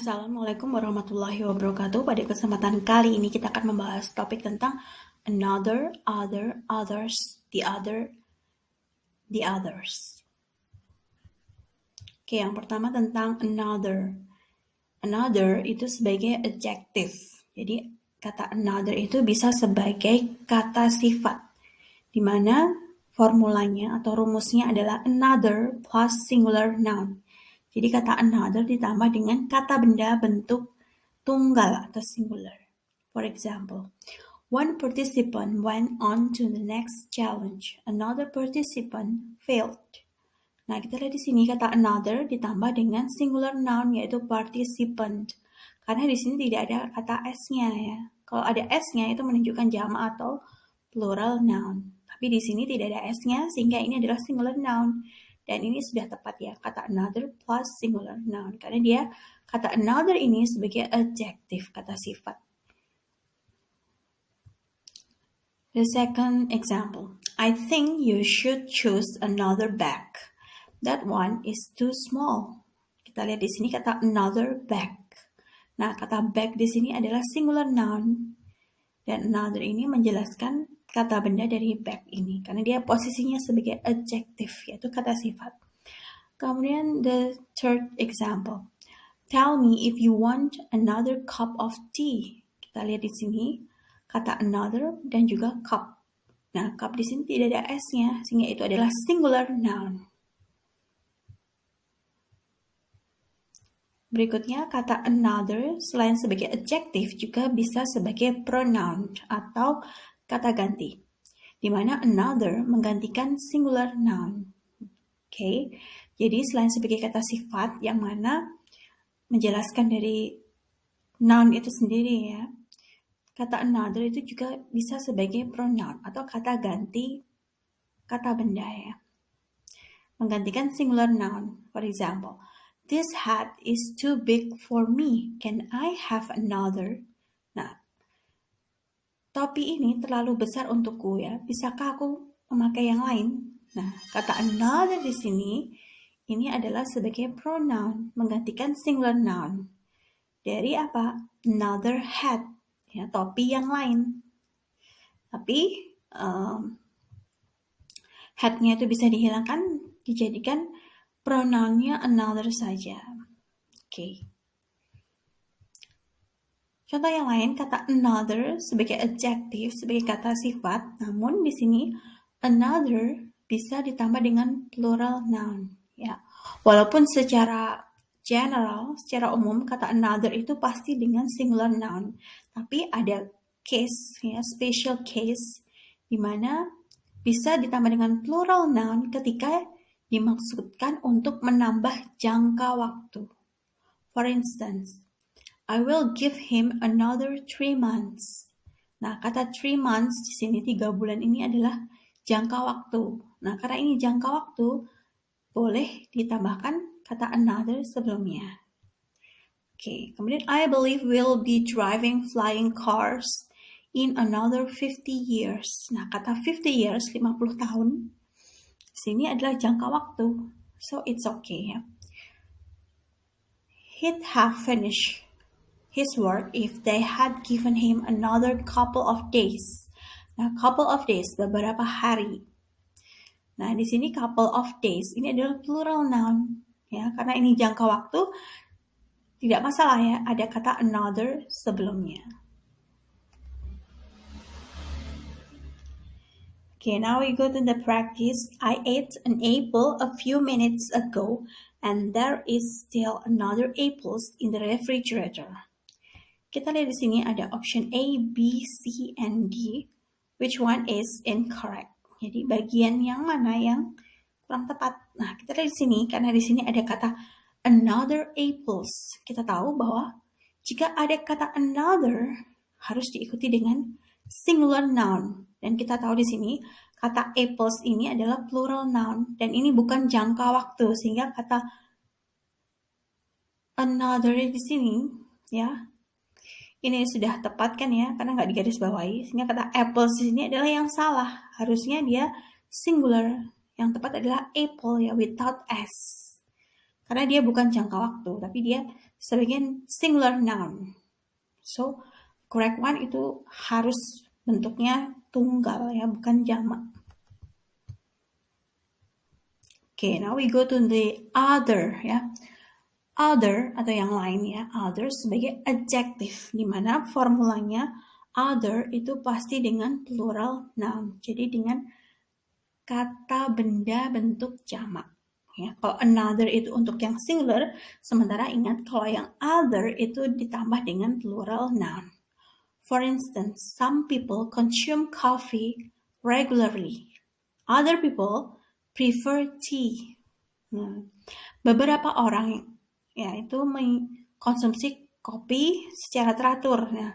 Assalamualaikum warahmatullahi wabarakatuh. Pada kesempatan kali ini kita akan membahas topik tentang another, other, others, the other, the others. Oke, yang pertama tentang another. Another itu sebagai adjective. Jadi kata another itu bisa sebagai kata sifat, di mana formulanya atau rumusnya adalah another plus singular noun. Jadi kata another ditambah dengan kata benda bentuk tunggal atau singular. For example, one participant went on to the next challenge. Another participant failed. Nah, kita lihat di sini kata another ditambah dengan singular noun yaitu participant. Karena di sini tidak ada kata s-nya ya. Kalau ada s-nya itu menunjukkan jamak atau plural noun. Tapi di sini tidak ada s-nya sehingga ini adalah singular noun. Dan ini sudah tepat ya, kata another plus singular noun. Karena dia kata another ini sebagai adjective, kata sifat. The second example, I think you should choose another bag. That one is too small. Kita lihat di sini kata another bag. Nah, kata bag di sini adalah singular noun. Dan another ini menjelaskan kata benda dari bag ini. Karena dia posisinya sebagai adjective, yaitu kata sifat. Kemudian the third example. Tell me if you want another cup of tea. Kita lihat di sini kata another dan juga cup. Nah, cup di sini tidak ada s-nya, sehingga itu adalah singular noun. Berikutnya, kata another selain sebagai adjective juga bisa sebagai pronoun atau kata ganti, di mana another menggantikan singular noun. Oke, jadi selain sebagai kata sifat yang mana menjelaskan dari noun itu sendiri ya, kata another itu juga bisa sebagai pronoun atau kata ganti kata benda ya, menggantikan singular noun. For example, this hat is too big for me. Can I have another? Nah, topi ini terlalu besar untukku ya. Bisakah aku memakai yang lain? Nah, kata another di sini ini adalah sebagai pronoun menggantikan singular noun. Dari apa? Another hat, ya, topi yang lain. Tapi hat-nya itu bisa dihilangkan, dijadikan pronounnya another saja. Oke. Contoh yang lain, kata another sebagai adjective, sebagai kata sifat, namun di sini another bisa ditambah dengan plural noun. Ya, walaupun secara general, secara umum kata another itu pasti dengan singular noun, tapi ada case, ya, special case, di mana bisa ditambah dengan plural noun ketika dimaksudkan untuk menambah jangka waktu. For instance, I will give him another 3 months. Nah, kata 3 months di sini 3 bulan ini adalah jangka waktu. Nah, karena ini jangka waktu, boleh ditambahkan kata another sebelumnya. Oke, kemudian I believe we'll be driving flying cars in another 50 years. Nah, kata 50 years, 50 tahun, di sini adalah jangka waktu. So, it's okay ya. He'd have finished his work if they had given him another couple of days. Nah, couple of days, beberapa hari. Nah, di sini couple of days ini adalah plural noun ya, karena ini jangka waktu, tidak masalah ya, ada kata another sebelumnya. Okay, now we go to the practice. I ate an apple a few minutes ago and there is still another apples in the refrigerator. Kita lihat di sini ada option A, B, C, and D. Which one is incorrect? Jadi bagian yang mana yang kurang tepat? Nah, kita lihat di sini karena di sini ada kata another apples. Kita tahu bahwa jika ada kata another harus diikuti dengan singular noun. Dan kita tahu di sini kata apples ini adalah plural noun dan ini bukan jangka waktu, sehingga kata another di sini ya, ini sudah tepat kan ya, karena nggak digarisbawahi, sehingga kata apples di sini adalah yang salah. Harusnya dia singular. Yang tepat adalah apple ya, without s. karena dia bukan jangka waktu, tapi dia sebagai singular noun. So, correct one itu harus bentuknya tunggal ya, bukan jamak. Okay, now we go to the other ya. Other atau yang lain ya, other sebagai adjective, di mana formulanya other itu pasti dengan plural noun. Jadi dengan kata benda bentuk jamak. Ya, kalau another itu untuk yang singular, sementara ingat kalau yang other itu ditambah dengan plural noun. For instance, some people consume coffee regularly. Other people prefer tea. Nah, beberapa orang ya itu mengkonsumsi kopi secara teratur. Nah,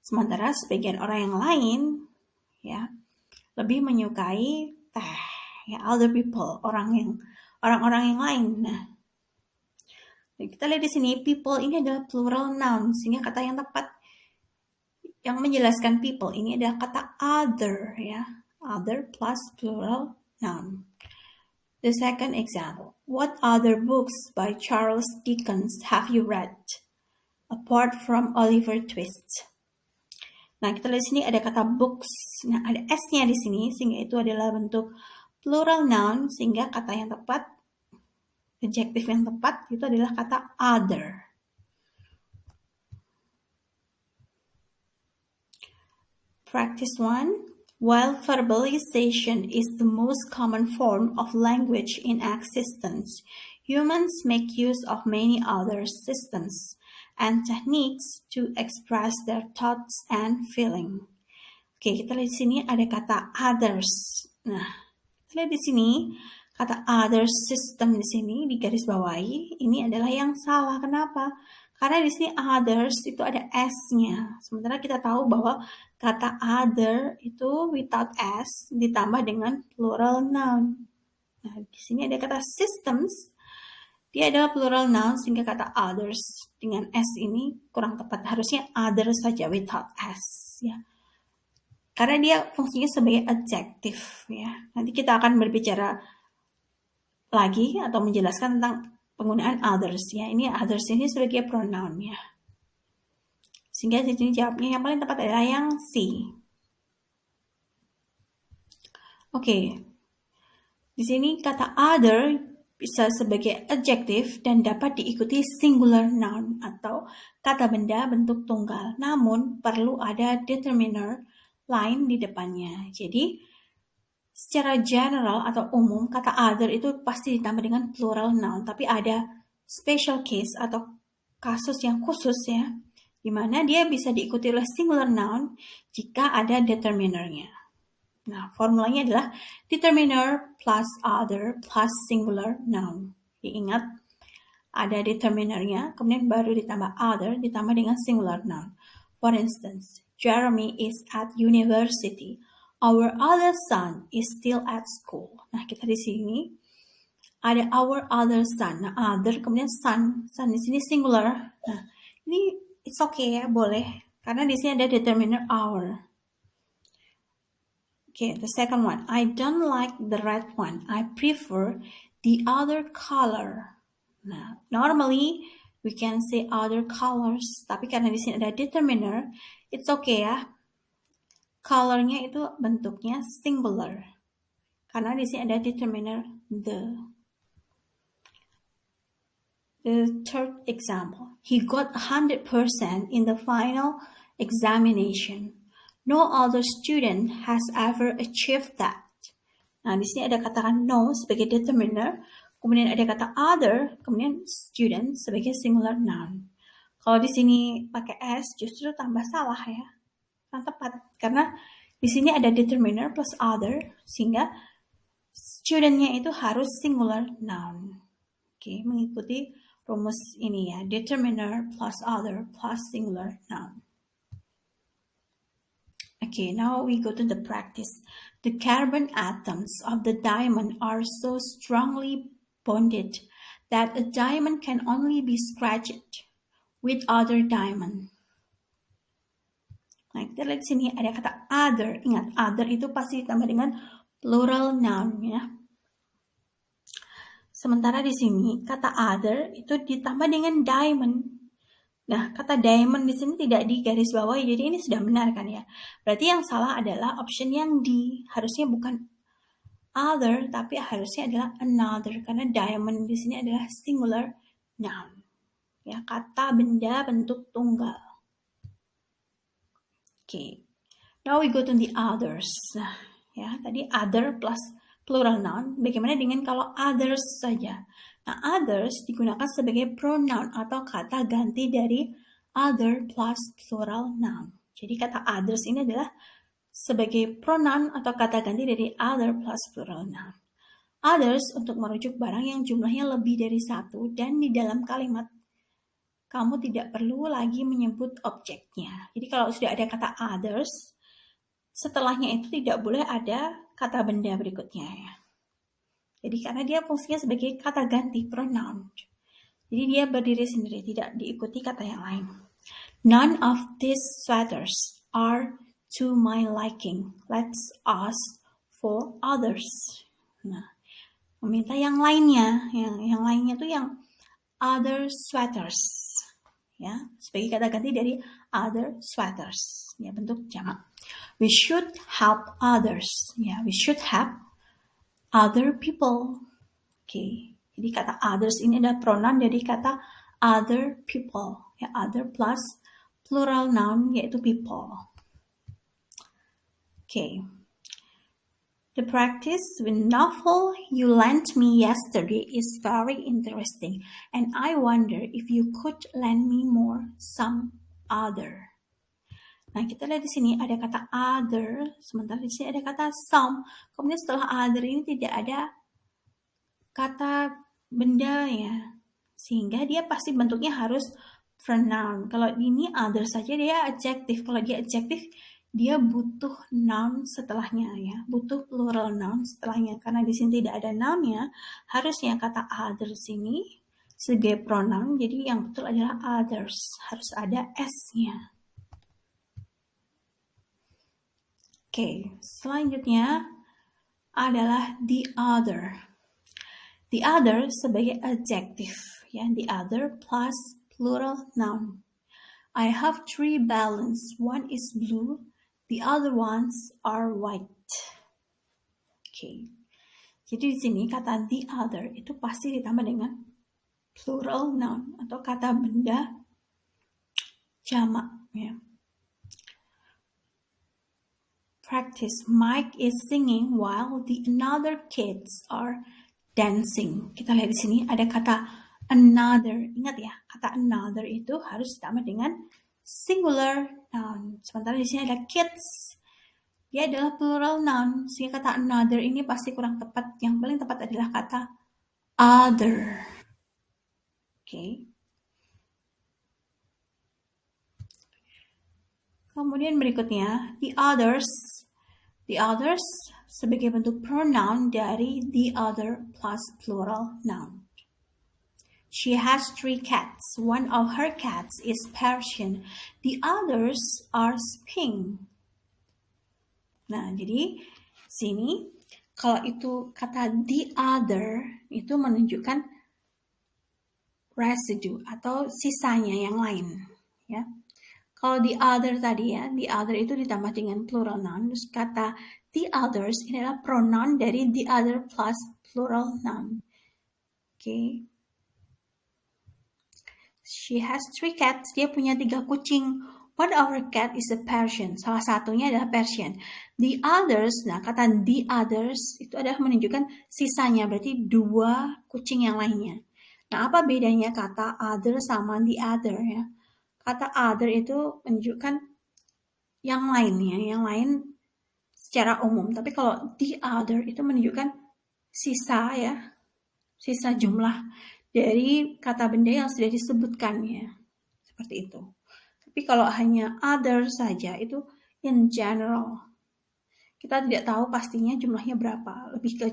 sementara sebagian orang yang lain ya lebih menyukai teh. Ya, other people, orang-orang yang lain. Nah, kita lihat di sini people ini adalah plural noun, sehingga kata yang tepat yang menjelaskan people ini adalah kata other ya. Other plus plural noun. The second example, what other books by Charles Dickens have you read apart from Oliver Twist? Nah, kita lihat di sini ada kata books. Nah, ada s-nya di sini sehingga itu adalah bentuk plural noun, sehingga kata yang tepat, adjective yang tepat itu adalah kata other. Practice 1. While verbalization is the most common form of language in existence, humans make use of many other systems and techniques to express their thoughts and feeling. Oke, kita lihat di sini ada kata others. Nah, kita lihat di sini kata other system di sini di garis bawahi ini adalah yang salah. Kenapa? Karena di sini others itu ada s-nya. Sementara kita tahu bahwa kata other itu without s ditambah dengan plural noun. Nah, di sini ada kata systems. Dia adalah plural noun sehingga kata others dengan s ini kurang tepat. Harusnya other saja without s ya. Karena dia fungsinya sebagai adjective ya. Nanti kita akan berbicara lagi atau menjelaskan tentang penggunaan others ya. Ini others ini sebagai pronoun ya. Sehingga di sini jawabnya yang paling tepat adalah yang C. Oke. Di sini kata other bisa sebagai adjective dan dapat diikuti singular noun atau kata benda bentuk tunggal. Namun perlu ada determiner lain di depannya. Jadi secara general atau umum kata other itu pasti ditambah dengan plural noun, tapi ada special case atau kasus yang khusus ya, di mana dia bisa diikuti oleh singular noun jika ada determinernya. Nah, formulanya adalah determiner plus other plus singular noun. Diingat ada determinernya, kemudian baru ditambah other ditambah dengan singular noun. For instance, Jeremy is at university. Our other son is still at school. Nah, kita di sini ada our other son. Nah, other kemudian son. Son di sini singular. Nah, ini it's okay ya, boleh. Karena di sini ada determiner our. Okay, the second one. I don't like the red one. I prefer the other color. Nah, normally we can say other colors. Tapi karena di sini ada determiner, it's okay ya. Colornya itu bentuknya singular. Karena di sini ada determiner the. The third example. He got 100% in the final examination. No other student has ever achieved that. Nah, di sini ada katakan no sebagai determiner, kemudian ada kata other, kemudian student sebagai singular noun. Kalau di sini pakai s justru tambah salah ya. Yang tepat karena di sini ada determiner plus other sehingga studentnya itu harus singular noun. Oke, mengikuti rumus ini ya, determiner plus other plus singular noun. Okay, now we go to the practice. The carbon atoms of the diamond are so strongly bonded that a diamond can only be scratched with other diamond. Nah, kita lihat sini ada kata other. Ingat, other itu pasti ditambah dengan plural noun ya. Sementara di sini kata other itu ditambah dengan diamond. Nah, kata diamond di sini tidak digarisbawahi, jadi ini sudah benar kan ya. Berarti yang salah adalah option yang D. Harusnya bukan other, tapi harusnya adalah another, karena diamond di sini adalah singular noun. Ya, kata benda bentuk tunggal. Okay. Now we go to the others. Nah, ya, tadi other plus plural noun. Bagaimana dengan kalau others saja? Nah, others digunakan sebagai pronoun atau kata ganti dari other plus plural noun. Jadi kata others ini adalah sebagai pronoun atau kata ganti dari other plus plural noun. Others untuk merujuk barang yang jumlahnya lebih dari satu dan di dalam kalimat kamu tidak perlu lagi menyebut objeknya. Jadi kalau sudah ada kata others, setelahnya itu tidak boleh ada kata benda berikutnya ya. Jadi karena dia fungsinya sebagai kata ganti pronoun. Jadi dia berdiri sendiri, tidak diikuti kata yang lain. None of these sweaters are to my liking. Let's ask for others. Nah, meminta yang lainnya, yang lainnya tuh yang other sweaters. Ya, sebagai kata ganti dari other sweaters. Ya, bentuk jamak. We should help others. Ya, we should help other people. Oke. Jadi kata others ini adalah pronoun dari kata other people. Ya, other plus plural noun yaitu people. Okay. The practice with novel you lent me yesterday is very interesting, and I wonder if you could lend me more some other. Nah, kita lihat di sini ada kata other, sementara di sini ada kata some. Kemudian setelah other ini tidak ada kata benda ya, sehingga dia pasti bentuknya harus pronoun. Kalau ini other saja dia adjective. Kalau dia adjective dia butuh noun setelahnya ya, butuh plural noun setelahnya. Karena di sini tidak ada nounnya, harusnya kata other sini sebagai pronoun. Jadi yang betul adalah others, harus ada s-nya. Oke, selanjutnya adalah the other. The other sebagai adjective ya, the other plus plural noun. I have 3 balloons. One is blue, the other ones are white. Oke. Jadi di sini kata the other itu pasti ditambah dengan plural noun atau kata benda jamak ya. Practice. Mike is singing while the another kids are dancing. Kita lihat di sini ada kata another. Ingat ya, kata another itu harus ditambah dengan singular noun. Sementara di sini ada kids. Dia adalah plural noun. Sehingga kata another ini pasti kurang tepat. Yang paling tepat adalah kata other. Oke. Kemudian berikutnya, the others. The others sebagai bentuk pronoun dari the other plus plural noun. She has 3 cats. One of her cats is Persian. The others are pink. Nah, jadi sini kalau itu kata the other itu menunjukkan residue atau sisanya yang lain, ya. Kalau the other tadi ya, the other itu ditambah dengan plural noun. Terus kata the others ini adalah pronoun dari the other plus plural noun. Oke. She has 3 cats. Dia punya 3 kucing. One of her cat is a Persian. Salah satunya adalah Persian. The others, nah kata the others itu adalah menunjukkan sisanya. Berarti 2 kucing yang lainnya. Nah, apa bedanya kata other sama the other ya? Kata other itu menunjukkan yang lainnya, yang lain secara umum. Tapi kalau the other itu menunjukkan sisa ya, sisa jumlah dari kata benda yang sudah disebutkan ya, seperti itu. Tapi kalau hanya other saja itu in general. Kita tidak tahu pastinya jumlahnya berapa, lebih ke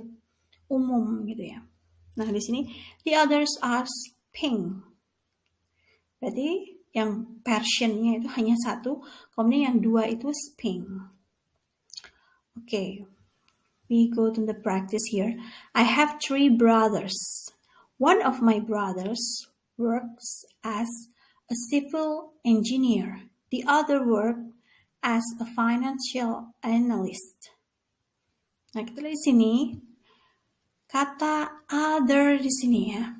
umum gitu ya. Nah di sini the others are pink. Berarti yang Persian-nya itu hanya 1, kemudian yang 2 itu pink. Okay, we go to the practice here. I have 3 brothers. One of my brothers works as a civil engineer. The other works as a financial analyst. Nah, kita lihat di sini kata other di sini ya.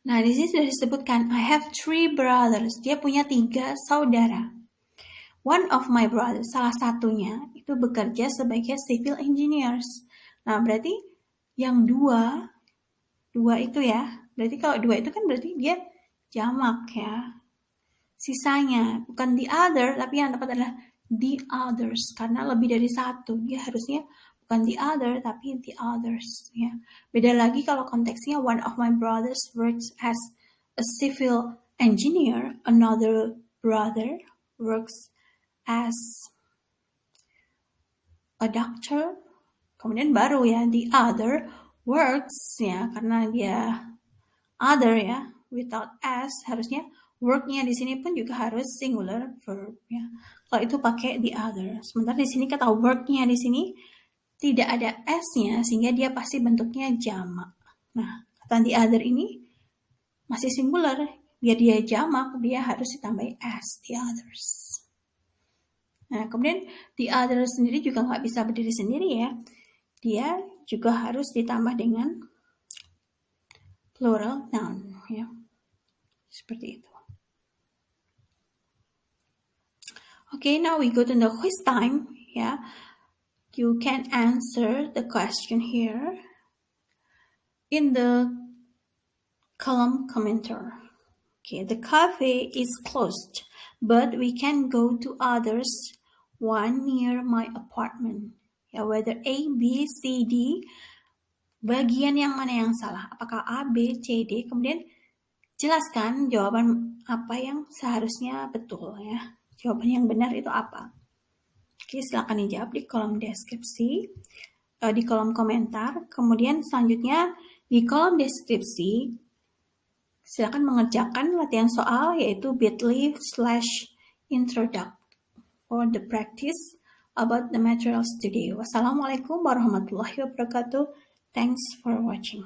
Nah, di sini sudah disebutkan I have 3 brothers. Dia punya 3 saudara. One of my brothers, salah satunya itu bekerja sebagai civil engineers. Nah, berarti yang dua itu ya. Berarti kalau 2 itu kan berarti dia jamak ya. Sisanya bukan the other, tapi yang tepat adalah the others karena lebih dari 1. Dia harusnya bukan the other tapi the others ya. Beda lagi kalau konteksnya one of my brothers works as a civil engineer, another brother works as a doctor. Kemudian baru ya the other works ya karena dia other ya without s harusnya worknya di sini pun juga harus singular verb ya. Kalau itu pakai the other. Sementara di sini kata worknya di sini tidak ada s-nya sehingga dia pasti bentuknya jamak. Nah, kata the other ini masih singular. Biar dia jamak, dia harus ditambahi s, the others. Nah, kemudian the other sendiri juga nggak bisa berdiri sendiri ya. Dia juga harus ditambah dengan plural noun ya. Seperti itu. Okay, now we go to the quiz time ya. You can answer the question here in the column commenter. Okay, the cafe is closed, but we can go to others, one near my apartment. Ya, whether A, B, C, D, bagian yang mana yang salah? Apakah A, B, C, D? Kemudian jelaskan jawaban apa yang seharusnya betul ya. Jawaban yang benar itu apa? Oke, silakan dijawab di kolom deskripsi, di kolom komentar. Kemudian selanjutnya di kolom deskripsi, silakan mengerjakan latihan soal yaitu bit.ly/introduct for the practice about the materials today. Wassalamualaikum warahmatullahi wabarakatuh. Thanks for watching.